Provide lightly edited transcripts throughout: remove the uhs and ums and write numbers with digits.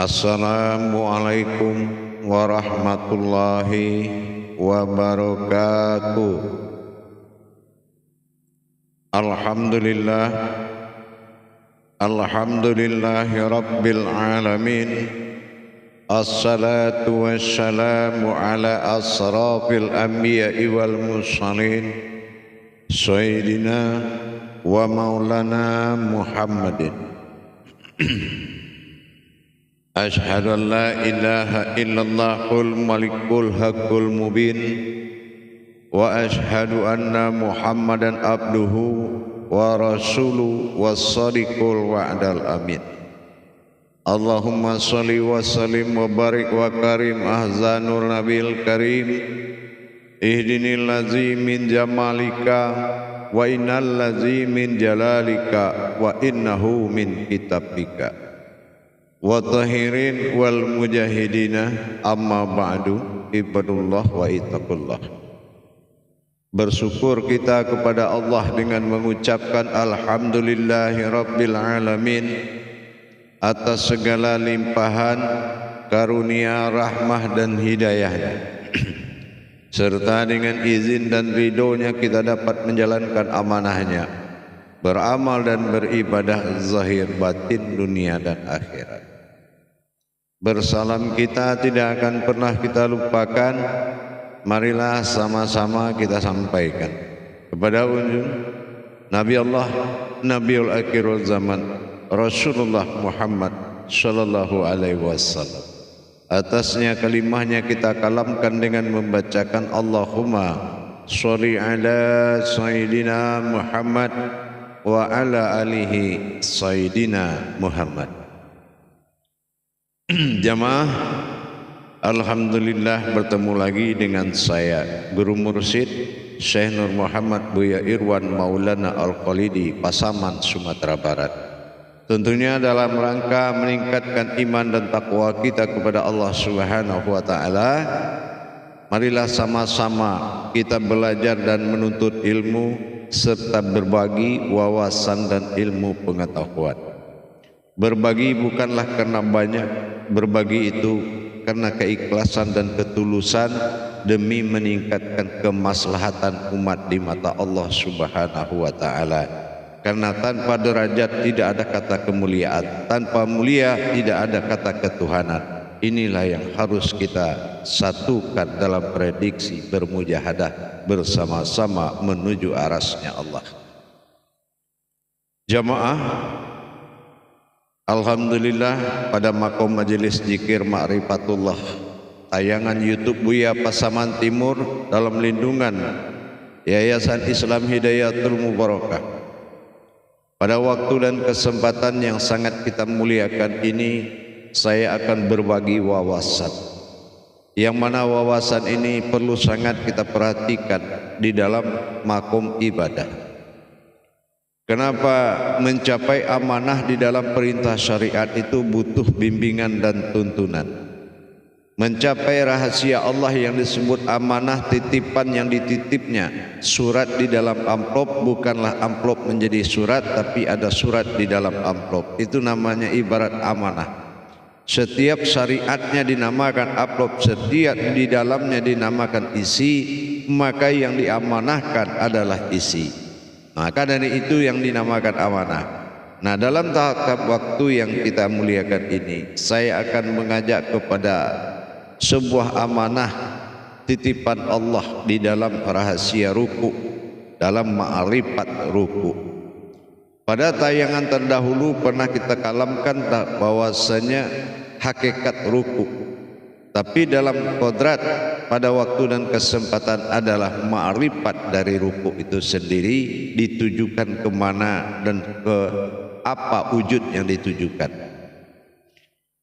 Assalamualaikum warahmatullahi wabarakatuh. Alhamdulillahi rabbil alamin. Assalatu wassalamu ala asrafil anbiya'i wal mursalin Sayyidina wa maulana Muhammadin. Ashhadu an la ilaha illallahul malikul haqqul mubin wa ashhadu anna Muhammadan abduhu wa rasuluhu was-sadiqul wa'dal amin. Allahumma shalli wa sallim wa barik wa karim ahzanul nabil karim ihdinil ladzi min jamalika wa innal ladzi min jalalika wa innahu min kitabika wa tahirin wal mujahidina amma ba'du ibadullah wa ittaqullah. Bersyukur kita kepada Allah dengan mengucapkan alhamdulillahi rabbil alamin atas segala limpahan karunia, rahmah dan hidayahnya serta dengan izin dan ridhonya kita dapat menjalankan amanahnya, beramal dan beribadah zahir batin dunia dan akhirat. Bersalam kita tidak akan pernah kita lupakan. Marilah sama-sama kita sampaikan kepada ujung Nabi Allah, Nabiul Akhirul Zaman, Rasulullah Muhammad sallallahu alaihi wasallam. Atasnya kalimahnya kita kalamkan dengan membacakan Allahumma sholli ala Sayyidina Muhammad wa ala alihi Sayyidina Muhammad. Jamaah, alhamdulillah bertemu lagi dengan saya Guru Mursyid Syekh Nur Muhammad Buya Irwan Maulana Al-Khalidi, Pasaman, Sumatera Barat. Tentunya dalam rangka meningkatkan iman dan takwa kita kepada Allah Subhanahu wa taala. Marilah sama-sama kita belajar dan menuntut ilmu serta berbagi wawasan dan ilmu pengetahuan. Berbagi bukanlah karena banyak, berbagi itu karena keikhlasan dan ketulusan demi meningkatkan kemaslahatan umat di mata Allah Subhanahu wa taala. Karena tanpa derajat tidak ada kata kemuliaan, tanpa mulia tidak ada kata ketuhanan. Inilah yang harus kita satukan dalam prediksi bermujahadah bersama-sama menuju arasnya Allah. Jamaah, alhamdulillah pada makom majelis zikir Ma'rifatullah tayangan YouTube Buya Pasaman Timur dalam lindungan Yayasan Islam Hidayatul Mubarakah. Pada waktu dan kesempatan yang sangat kita muliakan ini, saya akan berbagi wawasan. Yang mana wawasan ini perlu sangat kita perhatikan di dalam makom ibadah. Kenapa mencapai amanah di dalam perintah syariat itu butuh bimbingan dan tuntunan. Mencapai rahasia Allah yang disebut amanah, titipan yang dititipnya. Surat di dalam amplop bukanlah amplop menjadi surat, tapi ada surat di dalam amplop. Itu namanya ibarat amanah. Setiap syariatnya dinamakan amplop, setiap di dalamnya dinamakan isi, maka yang diamanahkan adalah isi. Maka dari itu yang dinamakan amanah. Nah, dalam tahap waktu yang kita muliakan ini, saya akan mengajak kepada sebuah amanah titipan Allah di dalam rahasia ruku, dalam ma'rifat ruku. Pada tayangan terdahulu pernah kita kalamkan bahwasanya hakikat ruku, tapi dalam kodrat pada waktu dan kesempatan adalah ma'rifat dari ruku itu sendiri ditujukan kemana dan ke apa wujud yang ditujukan.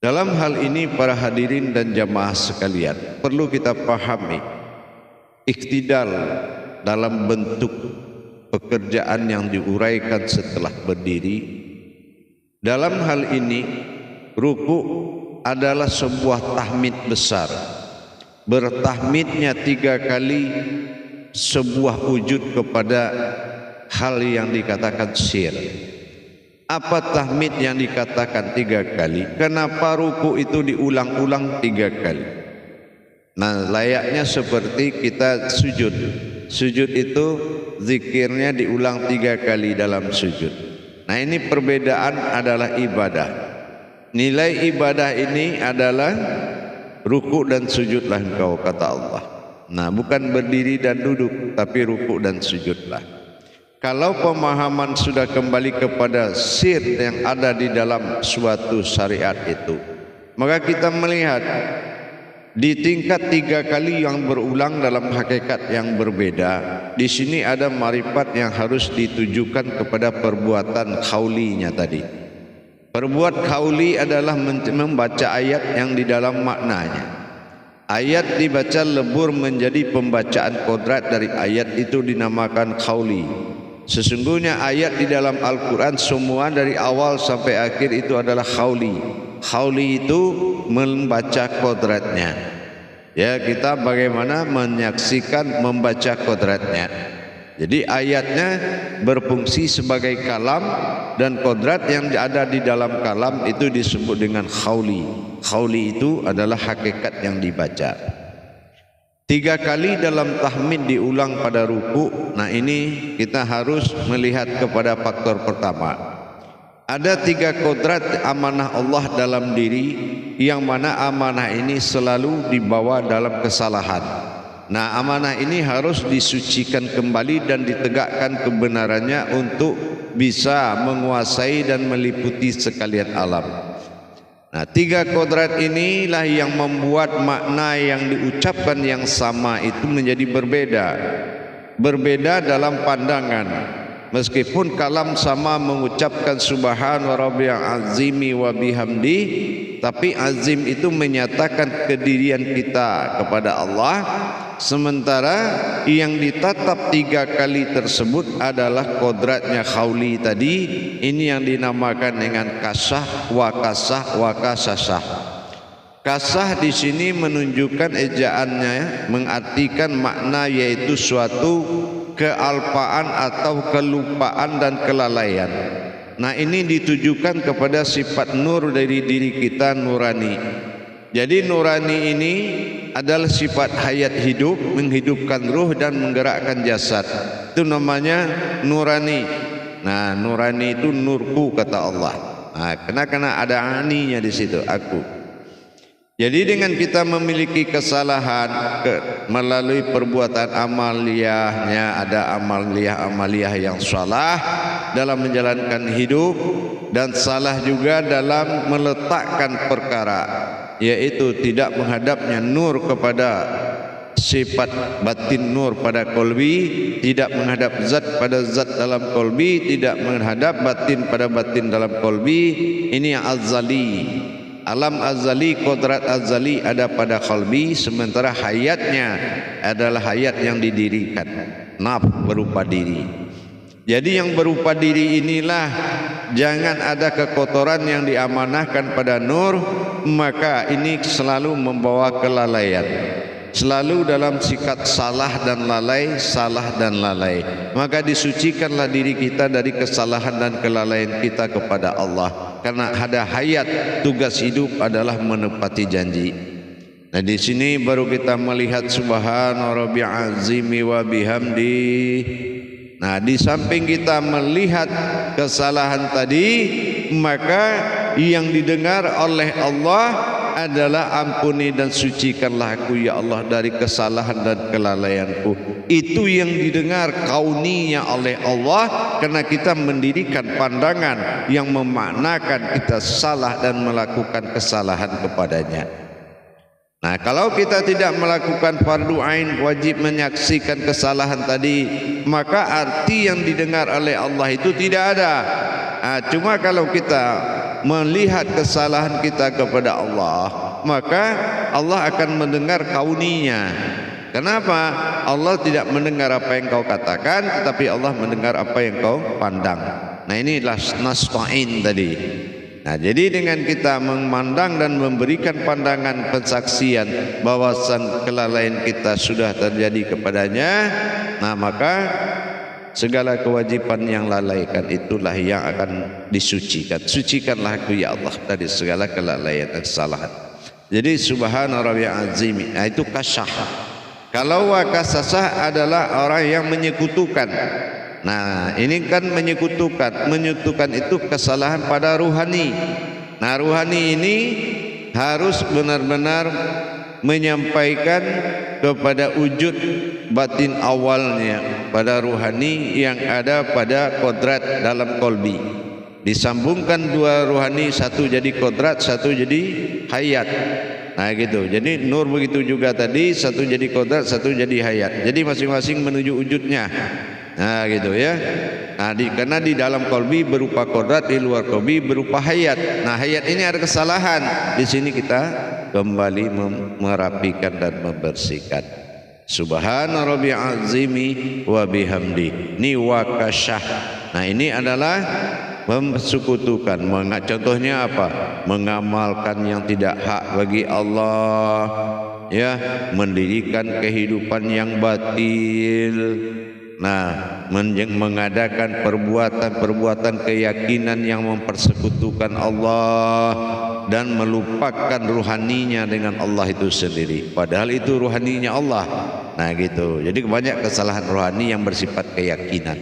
Dalam hal ini para hadirin dan jamaah sekalian, perlu kita pahami iktidal dalam bentuk pekerjaan yang diuraikan setelah berdiri. Dalam hal ini ruku adalah sebuah tahmid besar. Bertahmidnya 3 kali sebuah wujud kepada hal yang dikatakan sir. Apa tahmid yang dikatakan 3 kali? Kenapa ruku itu diulang-ulang 3 kali? Nah, layaknya seperti kita sujud. Sujud itu zikirnya diulang 3 kali dalam sujud. Nah, ini perbedaan adalah ibadah. Nilai ibadah ini adalah ruku dan sujudlah engkau, kata Allah. Nah, bukan berdiri dan duduk, tapi ruku dan sujudlah. Kalau pemahaman sudah kembali kepada sir yang ada di dalam suatu syariat itu, maka kita melihat di tingkat 3 kali yang berulang dalam hakikat yang berbeda. Di sini ada marifat yang harus ditujukan kepada perbuatan khaulinya tadi. Perbuat khauli adalah membaca ayat yang di dalam maknanya. Ayat dibaca lebur menjadi pembacaan kodrat dari ayat itu dinamakan khauli. Sesungguhnya ayat di dalam Al-Quran semua dari awal sampai akhir itu adalah khauli. Khauli itu membaca kodratnya. Ya, kita bagaimana menyaksikan membaca kodratnya. Jadi ayatnya berfungsi sebagai kalam, dan kodrat yang ada di dalam kalam itu disebut dengan khauli. Khauli itu adalah hakikat yang dibaca. 3 kali dalam tahmid diulang pada ruku. Nah, ini kita harus melihat kepada faktor pertama. Ada 3 kodrat amanah Allah dalam diri, yang mana amanah ini selalu dibawa dalam kesalahan. Nah, amanah ini harus disucikan kembali dan ditegakkan kebenarannya untuk bisa menguasai dan meliputi sekalian alam. Nah, 3 kodrat inilah yang membuat makna yang diucapkan yang sama itu menjadi berbeda. Berbeda dalam pandangan. Meskipun kalam sama mengucapkan subhan rabbiyal azimi wa bihamdi, tapi azim itu menyatakan kedirian kita kepada Allah. Sementara yang ditatap 3 kali tersebut adalah kodratnya khauli tadi. Ini yang dinamakan dengan kasah wa kasah wa kasasah. Kasah di sini menunjukkan ejaannya, mengartikan makna yaitu suatu kealpaan atau kelupaan dan kelalaian. Nah, ini ditujukan kepada sifat nur dari diri kita, nurani. Jadi nurani ini adalah sifat hayat hidup, menghidupkan ruh dan menggerakkan jasad. Itu namanya nurani. Nah, nurani itu nurku, kata Allah. Nah, kena ada aninya di situ, aku. Jadi dengan kita memiliki kesalahan melalui perbuatan amaliyahnya, ada amaliyah yang salah dalam menjalankan hidup, dan salah juga dalam meletakkan perkara, yaitu tidak menghadapnya nur kepada sifat batin nur pada kolbi, tidak menghadap zat pada zat dalam kolbi, tidak menghadap batin pada batin dalam kolbi. Ini yang azali. Alam azali, kodrat azali ada pada qalbi, sementara hayatnya adalah hayat yang didirikan, naf berupa diri. Jadi yang berupa diri inilah, jangan ada kekotoran yang diamanahkan pada nur, maka ini selalu membawa kelalaian. Selalu dalam sikap salah dan lalai, salah dan lalai. Maka disucikanlah diri kita dari kesalahan dan kelalaian kita kepada Allah. Karena ada hayat, tugas hidup adalah menepati janji. Nah, di sini baru kita melihat subhana rabbiyal azimi wa bihamdi. Nah, di samping kita melihat kesalahan tadi, maka yang didengar oleh Allah adalah ampuni dan sucikanlah aku ya Allah dari kesalahan dan kelalaianku. Itu yang didengar kauninya oleh Allah, karena kita mendirikan pandangan yang memaknakan kita salah dan melakukan kesalahan kepadanya. Nah, kalau kita tidak melakukan fardu ain, wajib menyaksikan kesalahan tadi, maka arti yang didengar oleh Allah itu tidak ada. Nah, cuma kalau kita melihat kesalahan kita kepada Allah, maka Allah akan mendengar kauninya. Kenapa? Allah tidak mendengar apa yang kau katakan, tetapi Allah mendengar apa yang kau pandang. Nah, inilah nasta'in tadi. Nah, jadi dengan kita memandang dan memberikan pandangan pensaksian bahwasan kelalaian kita sudah terjadi kepadanya, nah maka segala kewajiban yang lalaikan itulah yang akan disucikan. Sucikanlah aku ya Allah dari segala kelalaian dan kesalahan. Jadi subhana rabbiyal azim, itu kasyah. Kalau wakasasah adalah orang yang menyekutukan. Nah, ini kan menyekutukan itu kesalahan pada ruhani. Nah, ruhani ini harus benar-benar menyampaikan kepada wujud batin awalnya pada ruhani yang ada pada kodrat dalam kolbi. Disambungkan dua ruhani, satu jadi kodrat, satu jadi hayat. Nah gitu. Jadi nur begitu juga tadi, satu jadi kodrat, satu jadi hayat. Jadi masing-masing menuju wujudnya. Nah gitu ya. Nah, karena di dalam kolbi berupa kodrat, di luar kolbi berupa hayat. Nah hayat ini ada kesalahan. Di sini kita kembali merapikan dan membersihkan. Subhana rabbiyal azimi wa bihamdi. Ini wakasyah. Nah ini adalah memsekutukan. Contohnya apa? Mengamalkan yang tidak hak bagi Allah, ya, mendirikan kehidupan yang batil. Nah, mengadakan perbuatan-perbuatan keyakinan yang mempersekutukan Allah dan melupakan ruhaninya dengan Allah itu sendiri. Padahal itu ruhaninya Allah. Nah gitu. Jadi banyak kesalahan rohani yang bersifat keyakinan.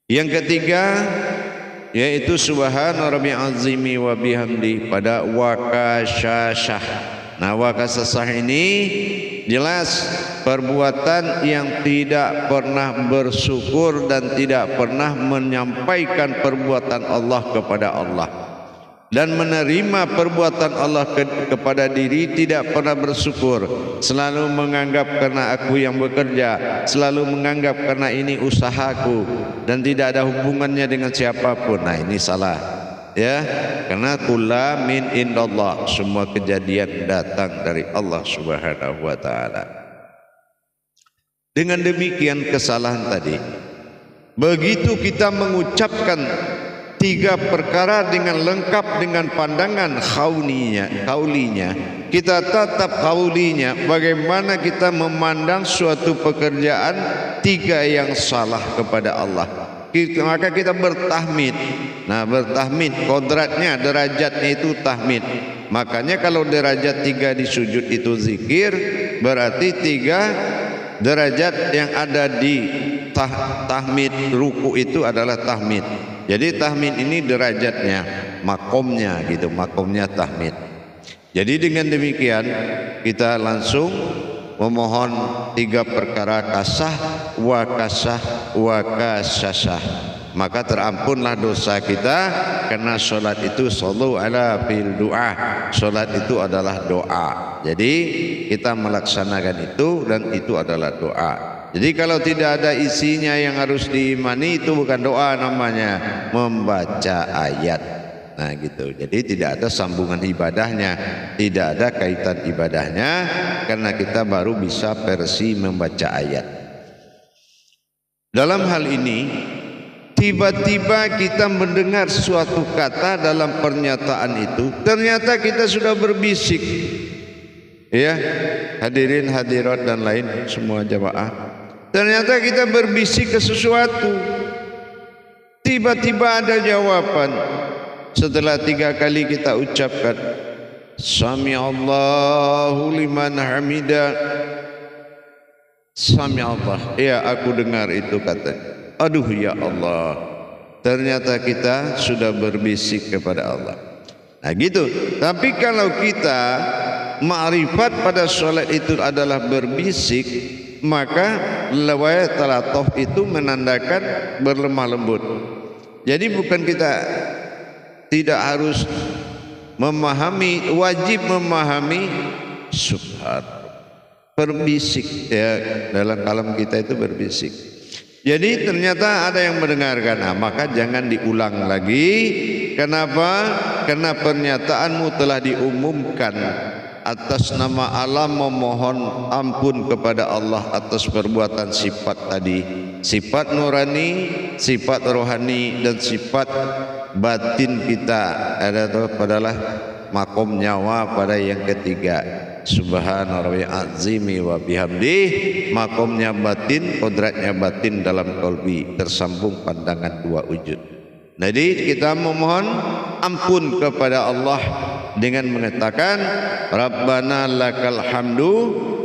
Yang ketiga yaitu subhana rabbiyal azimi wa bihamdi pada wakasyashah. Nah wakasyashah ini jelas perbuatan yang tidak pernah bersyukur dan tidak pernah menyampaikan perbuatan Allah kepada Allah, dan menerima perbuatan Allah kepada diri, tidak pernah bersyukur, selalu menganggap karena aku yang bekerja, selalu menganggap karena ini usahaku dan tidak ada hubungannya dengan siapapun. Nah ini salah, ya, karena kulla min indallah, semua kejadian datang dari Allah Subhanahu wa taala. Dengan demikian kesalahan tadi, begitu kita mengucapkan tiga perkara dengan lengkap dengan pandangan kaulinya, kita tatap kaulinya, bagaimana kita memandang suatu pekerjaan tiga yang salah kepada Allah. Maka kita bertahmid. Nah bertahmid, kodratnya, derajatnya itu tahmid. Makanya kalau derajat tiga di sujud itu zikir, berarti tiga derajat yang ada di tahmid ruku itu adalah tahmid. Jadi tahmid ini derajatnya, makomnya gitu, makomnya tahmid. Jadi dengan demikian kita langsung memohon tiga perkara kasah, wakasyashah. Maka terampunlah dosa kita, karena solat itu sallu ala fil doa. Solat itu adalah doa. Jadi kita melaksanakan itu, dan itu adalah doa. Jadi kalau tidak ada isinya yang harus diimani, itu bukan doa namanya, membaca ayat. Nah gitu. Jadi tidak ada sambungan ibadahnya, tidak ada kaitan ibadahnya, karena kita baru bisa versi membaca ayat. Dalam hal ini, tiba-tiba kita mendengar suatu kata dalam pernyataan itu, ternyata kita sudah berbisik. Ya, hadirin hadirat dan lain semua jamaah. Ternyata kita berbisik ke sesuatu. Tiba-tiba ada jawaban. Setelah tiga kali kita ucapkan Sami Allahu liman hamida. Sami Allah, ya aku dengar itu kata. Aduh ya Allah, ternyata kita sudah berbisik kepada Allah. Nah gitu. Tapi kalau kita ma'rifat pada sholat itu adalah berbisik, maka lawaya talatoh itu menandakan berlemah lembut. Jadi bukan kita tidak harus memahami, wajib memahami subhan, berbisik ya, dalam kalam kita itu berbisik. Jadi ternyata ada yang mendengarkan, nah, maka jangan diulang lagi. Kenapa? Karena pernyataanmu telah diumumkan atas nama Allah, memohon ampun kepada Allah atas perbuatan sifat tadi, sifat nurani, sifat rohani, dan sifat batin kita adalah makom nyawa pada yang ketiga. Subhana rabbiyal azimi wa bihamdi, makomnya batin, kodratnya batin dalam qalbi, tersambung pandangan dua wujud. Jadi kita memohon ampun kepada Allah dengan mengatakan Rabbana lakal hamdu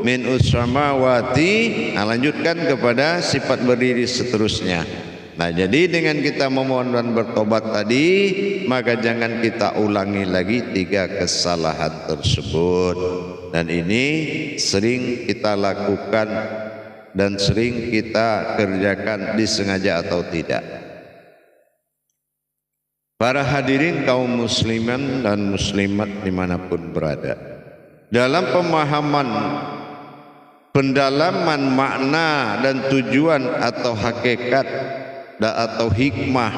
min ussamawati. Nah, lanjutkan kepada sifat berdiri seterusnya. Nah, jadi dengan kita memohon dan bertobat tadi, maka jangan kita ulangi lagi tiga kesalahan tersebut. Dan ini sering kita lakukan dan sering kita kerjakan disengaja atau tidak. Para hadirin kaum musliman dan muslimat dimanapun berada, dalam pemahaman pendalaman makna dan tujuan atau hakikat atau hikmah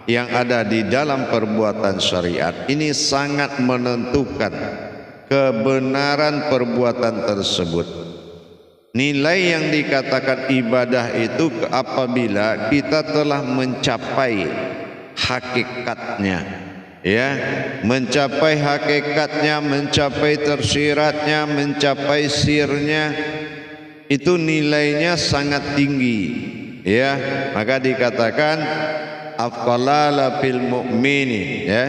yang ada di dalam perbuatan syariat ini sangat menentukan kebenaran perbuatan tersebut. Nilai yang dikatakan ibadah itu apabila kita telah mencapai hakikatnya, ya, mencapai hakikatnya, mencapai tersiratnya, mencapai sirnya, itu nilainya sangat tinggi, ya. Maka dikatakan afqalala fil mu'mini, ya,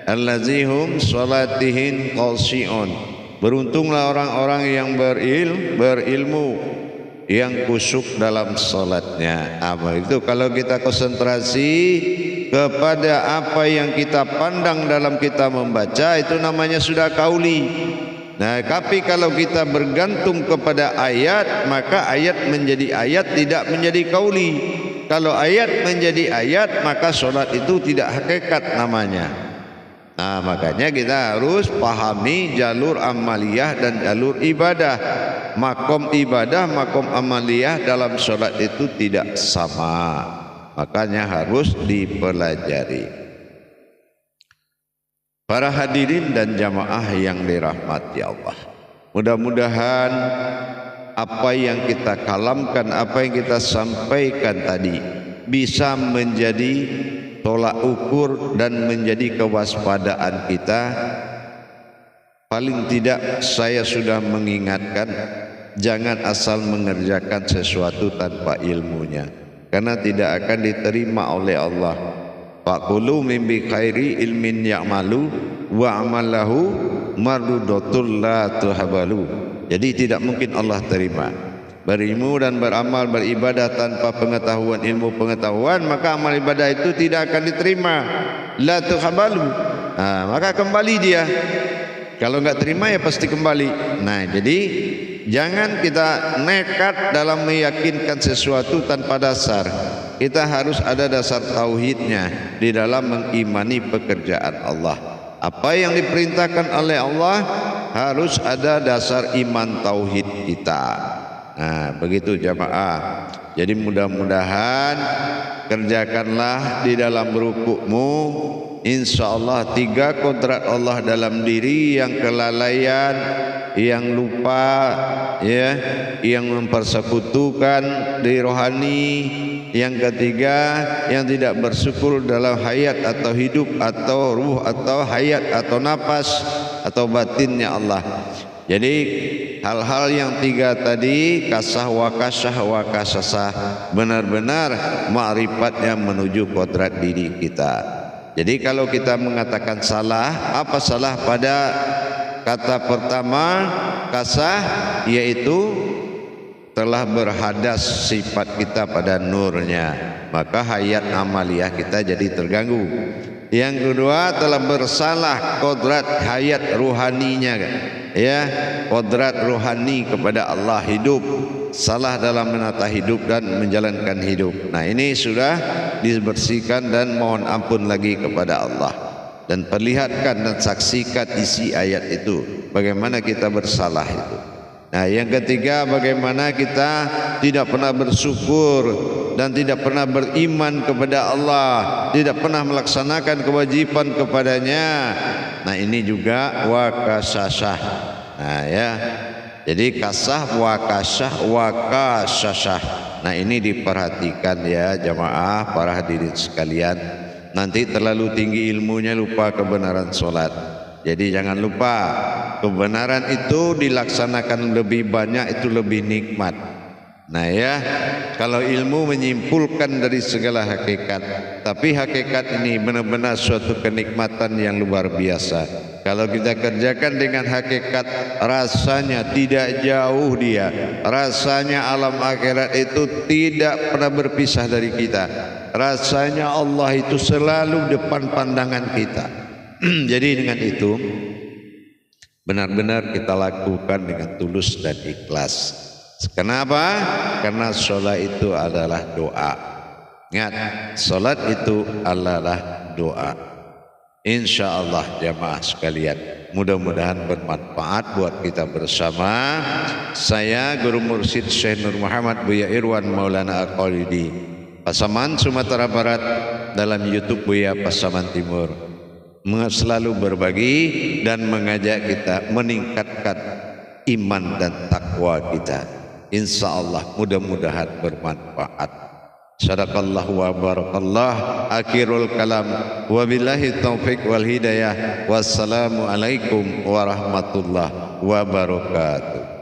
allazihum salatihin qasi'un. Beruntunglah orang-orang yang berilmu, yang khusyuk dalam salatnya. Apa itu? Kalau kita konsentrasi kepada apa yang kita pandang dalam kita membaca, itu namanya sudah kauli. Nah, tapi kalau kita bergantung kepada ayat, maka ayat menjadi ayat, tidak menjadi kauli. Kalau ayat menjadi ayat, maka solat itu tidak hakikat namanya. Nah, makanya kita harus pahami jalur amaliyah dan jalur ibadah. Makom ibadah, makom amaliyah dalam solat itu tidak sama. Makanya harus dipelajari. Para hadirin dan jamaah yang dirahmati Allah, mudah-mudahan apa yang kita kalamkan, apa yang kita sampaikan tadi bisa menjadi tolak ukur dan menjadi kewaspadaan kita. Paling tidak saya sudah mengingatkan, jangan asal mengerjakan sesuatu tanpa ilmunya, karena tidak akan diterima oleh Allah. Faqulu min bi khairi ilmin ya'malu wa amalahu mardudatul la tuhabalu. Jadi tidak mungkin Allah terima. Berilmu dan beramal beribadah tanpa pengetahuan, ilmu pengetahuan, maka amal ibadah itu tidak akan diterima. La tuhabalu. Nah, maka kembali dia. Kalau enggak terima ya pasti kembali. Nah, jadi jangan kita nekat dalam meyakinkan sesuatu tanpa dasar. Kita harus ada dasar tauhidnya di dalam mengimani pekerjaan Allah. Apa yang diperintahkan oleh Allah harus ada dasar iman tauhid kita. Nah, begitu jamaah. Jadi mudah-mudahan kerjakanlah di dalam rukukmu, insyaallah 3 kodrat Allah dalam diri, yang kelalaian, yang lupa, ya, yang mempersekutukan di rohani, yang ketiga yang tidak bersyukur dalam hayat atau hidup atau ruh atau hayat atau nafas atau batinnya Allah. Jadi hal-hal yang 3 tadi, kasah wa kasasah, benar-benar ma'rifatnya menuju kodrat diri kita. Jadi kalau kita mengatakan salah, apa salah pada kata pertama kasah, yaitu telah berhadas sifat kita pada nurnya, maka hayat amaliyah kita jadi terganggu. Yang kedua, telah bersalah kodrat hayat ruhaninya, ya, kodrat ruhani kepada Allah, hidup, salah dalam menata hidup dan menjalankan hidup. Nah, ini sudah dibersihkan dan mohon ampun lagi kepada Allah, dan perlihatkan dan saksikan isi ayat itu, bagaimana kita bersalah itu. Nah, yang ketiga, bagaimana kita tidak pernah bersyukur dan tidak pernah beriman kepada Allah, tidak pernah melaksanakan kewajiban kepadanya. Nah, ini juga wakasasah. Nah, ya, jadi kasah, wakasasah. Nah, ini diperhatikan ya jamaah, para hadirin sekalian. Nanti terlalu tinggi ilmunya lupa kebenaran solat. Jadi jangan lupa, kebenaran itu dilaksanakan lebih banyak itu lebih nikmat. Nah ya, kalau ilmu menyimpulkan dari segala hakikat, tapi hakikat ini benar-benar suatu kenikmatan yang luar biasa. Kalau kita kerjakan dengan hakikat, rasanya tidak jauh dia. Rasanya alam akhirat itu tidak pernah berpisah dari kita. Rasanya Allah itu selalu depan pandangan kita. Jadi dengan itu benar-benar kita lakukan dengan tulus dan ikhlas. Kenapa? Karena sholat itu adalah doa. Ingat, sholat itu adalah doa. Insya Allah jamaah sekalian, mudah-mudahan bermanfaat buat kita bersama. Saya Guru Mursyid Syekh Nur Muhammad Buya Irwan Maulana Aqalidi, Pasaman Sumatera Barat, dalam YouTube Buya Pasaman Timur, selalu berbagi dan mengajak kita meningkatkan iman dan takwa kita. Insya Allah mudah-mudahan bermanfaat. Sadaqallahu wa barakallah. Akhirul kalam, wabillahi taufiq wal hidayah. Wassalamu alaikum warahmatullahi wabarakatuh.